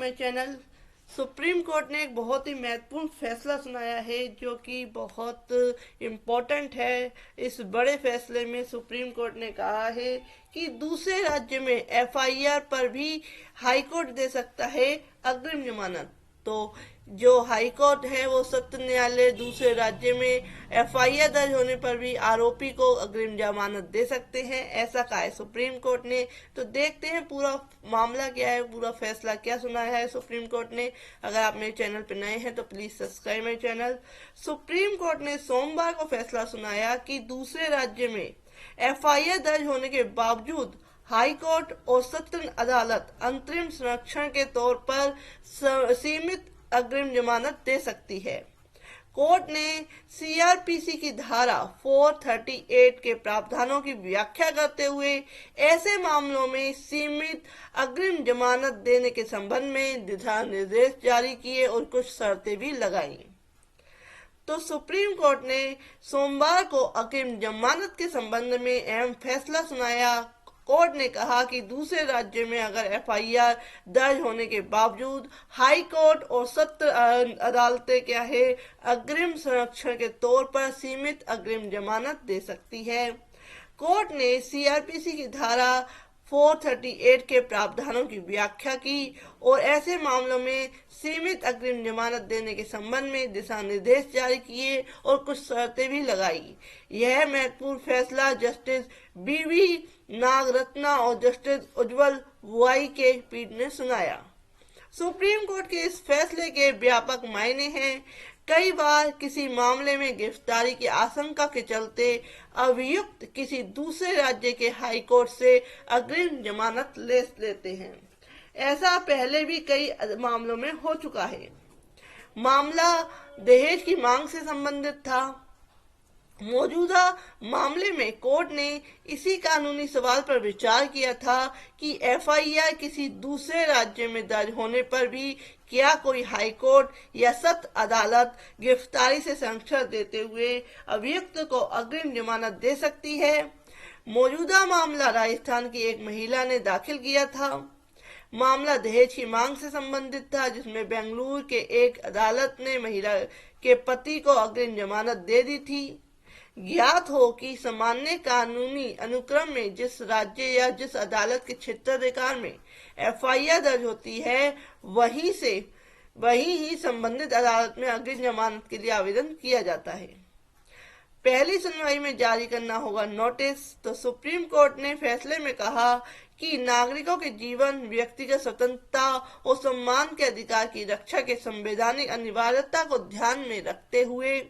My channel. Supreme court ने एक बहुत ही महत्वपूर्ण फैसला सुनाया है जो कि बहुत इम्पोर्टेंट है। इस बड़े फैसले में सुप्रीम कोर्ट ने कहा है कि दूसरे राज्य में एफआईआर पर भी हाई कोर्ट दे सकता है अग्रिम जमानत। तो जो हाई कोर्ट है वो सत्र न्यायालय दूसरे राज्य में एफआईआर दर्ज होने पर भी आरोपी को अग्रिम जमानत दे सकते हैं, ऐसा कहा है सुप्रीम कोर्ट ने। तो देखते हैं पूरा मामला क्या है, पूरा फैसला क्या सुनाया है सुप्रीम कोर्ट ने। अगर आप मेरे चैनल पर नए हैं तो प्लीज सब्सक्राइब मेरे चैनल। सुप्रीम कोर्ट ने सोमवार को फैसला सुनाया कि दूसरे राज्य में एफआईआर दर्ज होने के बावजूद हाई कोर्ट और सत्र अदालत अंतरिम संरक्षण के तौर पर सीमित अग्रिम जमानत दे सकती है। कोर्ट ने सीआरपीसी की धारा 438 के प्रावधानों की व्याख्या करते हुए ऐसे मामलों में सीमित अग्रिम जमानत देने के संबंध में दिशा निर्देश जारी किए और कुछ शर्तें भी लगाई। तो सुप्रीम कोर्ट ने सोमवार को अग्रिम जमानत के संबंध में अहम फैसला सुनाया। कोर्ट ने कहा कि दूसरे राज्य में अगर एफआईआर दर्ज होने के बावजूद हाई कोर्ट और सत्र अदालतें क्या है अग्रिम संरक्षण के तौर पर सीमित अग्रिम जमानत दे सकती है। कोर्ट ने सीआरपीसी की धारा 438 के प्रावधानों की व्याख्या की और ऐसे मामलों में सीमित अग्रिम जमानत देने के संबंध में दिशा निर्देश जारी किए और कुछ शर्तें भी लगाई। यह महत्वपूर्ण फैसला जस्टिस बीवी नागरत्ना और जस्टिस उज्ज्वल बुआई के पीठ ने सुनाया। सुप्रीम कोर्ट के इस फैसले के व्यापक मायने हैं। कई बार किसी मामले में गिरफ्तारी की आशंका के चलते अभियुक्त किसी दूसरे राज्य के हाई कोर्ट से अग्रिम जमानत ले लेते हैं। ऐसा पहले भी कई मामलों में हो चुका है। मामला दहेज की मांग से संबंधित था। मौजूदा मामले में कोर्ट ने इसी कानूनी सवाल पर विचार किया था कि एफआईआर किसी दूसरे राज्य में दर्ज होने पर भी क्या कोई हाई कोर्ट या सत्र अदालत गिरफ्तारी से संरक्षण देते हुए अभियुक्त को अग्रिम जमानत दे सकती है। मौजूदा मामला राजस्थान की एक महिला ने दाखिल किया था। मामला दहेज की मांग से संबंधित था, जिसमें बेंगलुरु के एक अदालत ने महिला के पति को अग्रिम जमानत दे दी थी। ज्ञात हो कि सामान्य कानूनी अनुक्रम में जिस राज्य या जिस अदालत के क्षेत्राधिकार में एफआईआर दर्ज होती है वही ही संबंधित अदालत में अग्रिम जमानत के लिए आवेदन किया जाता है। पहली सुनवाई में जारी करना होगा नोटिस। तो सुप्रीम कोर्ट ने फैसले में कहा कि नागरिकों के जीवन, व्यक्तिगत स्वतंत्रता और सम्मान के अधिकार की रक्षा के संवैधानिक अनिवार्यता को ध्यान में रखते हुए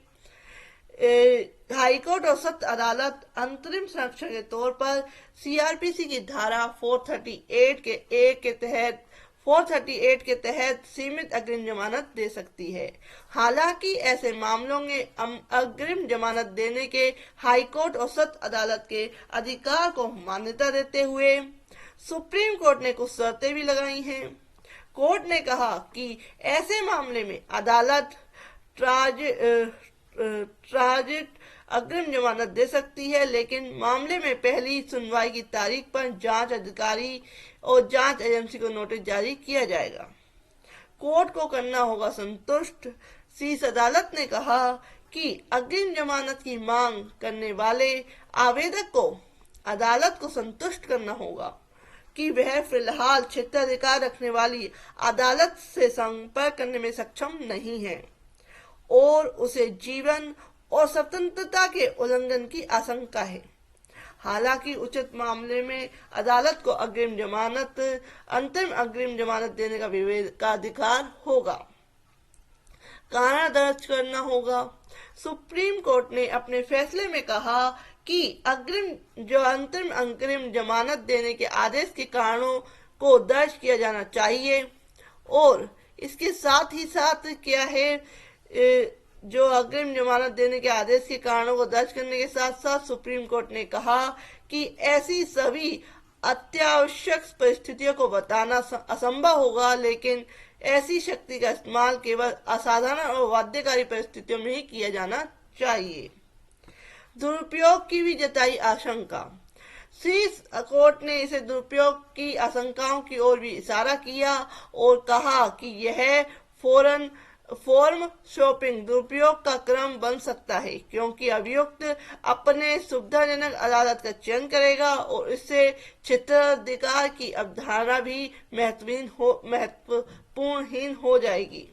हाईकोर्ट और सत्र अदालत अंतरिम संरक्षण के तौर पर सीआरपीसी की धारा 438 के तहत सीमित अग्रिम जमानत दे सकती है। हालांकि ऐसे मामलों में अग्रिम जमानत देने के हाईकोर्ट और सत्र अदालत के अधिकार को मान्यता देते हुए सुप्रीम कोर्ट ने कुछ शर्तें भी लगाई हैं। कोर्ट ने कहा कि ऐसे मामले में अदालत ट्रांजिट अग्रिम जमानत दे सकती है, लेकिन मामले में पहली सुनवाई की तारीख पर जांच अधिकारी और जांच एजेंसी को नोटिस जारी किया जाएगा। कोर्ट को करना होगा संतुष्ट। शीर्ष अदालत ने कहा कि अग्रिम जमानत की मांग करने वाले आवेदक को अदालत को संतुष्ट करना होगा कि वह फिलहाल क्षेत्राधिकार रखने वाली अदालत से संपर्क करने में सक्षम नहीं है और उसे जीवन और स्वतंत्रता के उल्लंघन की आशंका है। हालांकि उचित मामले में अदालत को अंतरिम अग्रिम जमानत देने का अधिकार होगा। कारण दर्ज करना होगा। सुप्रीम कोर्ट ने अपने फैसले में कहा कि अंतरिम अग्रिम जमानत देने के आदेश के कारणों को दर्ज किया जाना चाहिए और इसके साथ ही साथ क्या है जो अग्रिम जमानत देने के आदेश के कारणों को दर्ज करने के साथ साथ सुप्रीम कोर्ट ने कहा कि ऐसी सभी अत्यावश्यक परिस्थितियों को बताना असंभव होगा, लेकिन ऐसी शक्ति का इस्तेमाल केवल असाधारण और बाध्यकारी परिस्थितियों में ही किया जाना चाहिए। दुरुपयोग की भी जताई आशंका। शीर्ष कोर्ट ने इसे दुरुपयोग की आशंकाओं की ओर भी इशारा किया और कहा कि यह फॉर्म शॉपिंग दुरुपयोग का क्रम बन सकता है, क्योंकि अभियुक्त अपने सुविधाजनक अदालत का चयन करेगा और इससे क्षेत्राधिकार की अवधारणा भी महत्वपूर्णहीन हो जाएगी,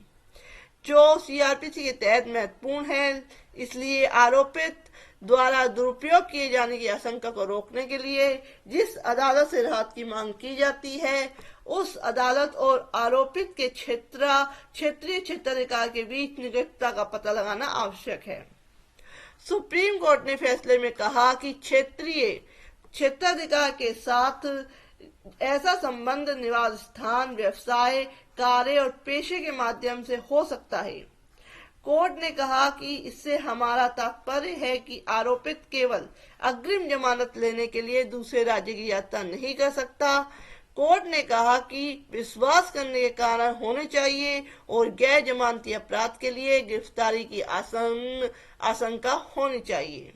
जो सीआरपीसी के तहत महत्वपूर्ण है। इसलिए आरोपित द्वारा दुरुपयोग किए जाने की आशंका को रोकने के लिए जिस अदालत से राहत की मांग की जाती है, उस अदालत और आरोपित के क्षेत्रीय क्षेत्राधिकार के बीच निकटता का पता लगाना आवश्यक है। सुप्रीम कोर्ट ने फैसले में कहा कि क्षेत्राधिकार के साथ ऐसा संबंध निवास स्थान, व्यवसाय, कार्य और पेशे के माध्यम से हो सकता है। कोर्ट ने कहा कि इससे हमारा तात्पर्य है कि आरोपित केवल अग्रिम जमानत लेने के लिए दूसरे राज्य की यात्रा नहीं कर सकता। कोर्ट ने कहा कि विश्वास करने के कारण होने चाहिए और गैर जमानती अपराध के लिए गिरफ्तारी की आशंका होनी चाहिए।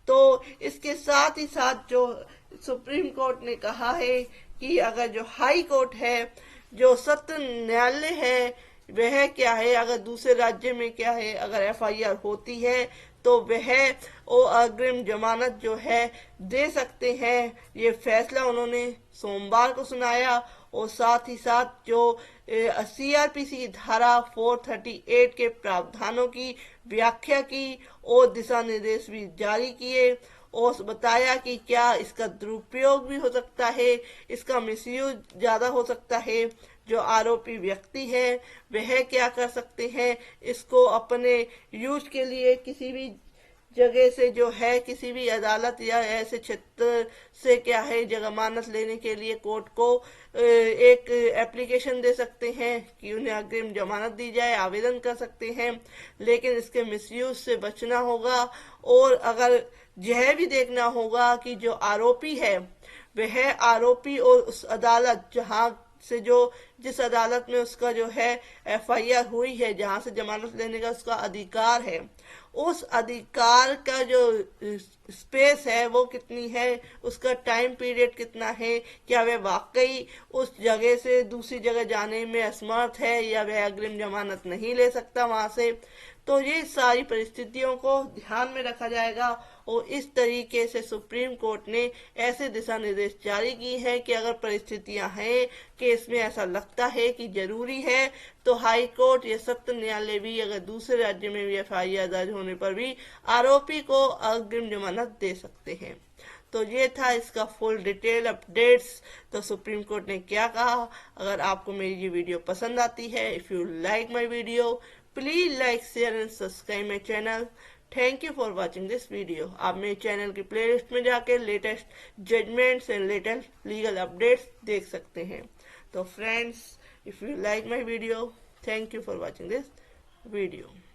तो इसके साथ ही साथ जो सुप्रीम कोर्ट ने कहा है कि अगर जो हाई कोर्ट है, जो सत्र न्यायालय है, वह क्या है, अगर दूसरे राज्य में क्या है, अगर एफआईआर होती है तो वह वो अग्रिम जमानत जो है दे सकते हैं। ये फैसला उन्होंने सोमवार को सुनाया और साथ ही साथ जो सीआरपीसी की धारा 438 के प्रावधानों की व्याख्या की और दिशा निर्देश भी जारी किए और बताया कि क्या इसका दुरुपयोग भी हो सकता है, इसका मिसयूज ज्यादा हो सकता है। जो आरोपी व्यक्ति है वह क्या कर सकते हैं, इसको अपने यूज के लिए किसी भी जगह से जो है, किसी भी अदालत या ऐसे क्षेत्र से क्या है जमानत लेने के लिए कोर्ट को एक एप्लीकेशन दे सकते हैं कि उन्हें अग्रिम जमानत दी जाए, आवेदन कर सकते हैं। लेकिन इसके मिसयूज से बचना होगा और अगर यह भी देखना होगा कि जो आरोपी है वह आरोपी और उस अदालत जहां से जिस अदालत में उसका जो है एफआईआर हुई है, जहां से जमानत लेने का उसका अधिकार है, उस अधिकार का जो स्पेस है वो कितनी है, उसका टाइम पीरियड कितना है, क्या वह वाकई उस जगह से दूसरी जगह जाने में असमर्थ है या वह अग्रिम जमानत नहीं ले सकता वहां से। तो ये सारी परिस्थितियों को ध्यान में रखा जाएगा और इस तरीके से सुप्रीम कोर्ट ने ऐसे दिशा निर्देश जारी की हैं कि अगर परिस्थितियां हैं कि इसमें ऐसा लगता है कि जरूरी है तो हाई कोर्ट या सत्र न्यायालय भी अगर दूसरे राज्य में भी एफआईआर दर्ज होने पर भी आरोपी को अग्रिम जमानत दे सकते हैं। तो ये था इसका फुल डिटेल अपडेट्स। तो सुप्रीम कोर्ट ने क्या कहा। अगर आपको मेरी ये वीडियो पसंद आती है, if you like my video, please like, share and subscribe my channel. Thank you for watching this video. आप मेरे चैनल की प्लेलिस्ट में जाकर latest judgments and latest legal updates देख सकते हैं। तो friends, if you like my video, thank you for watching this video.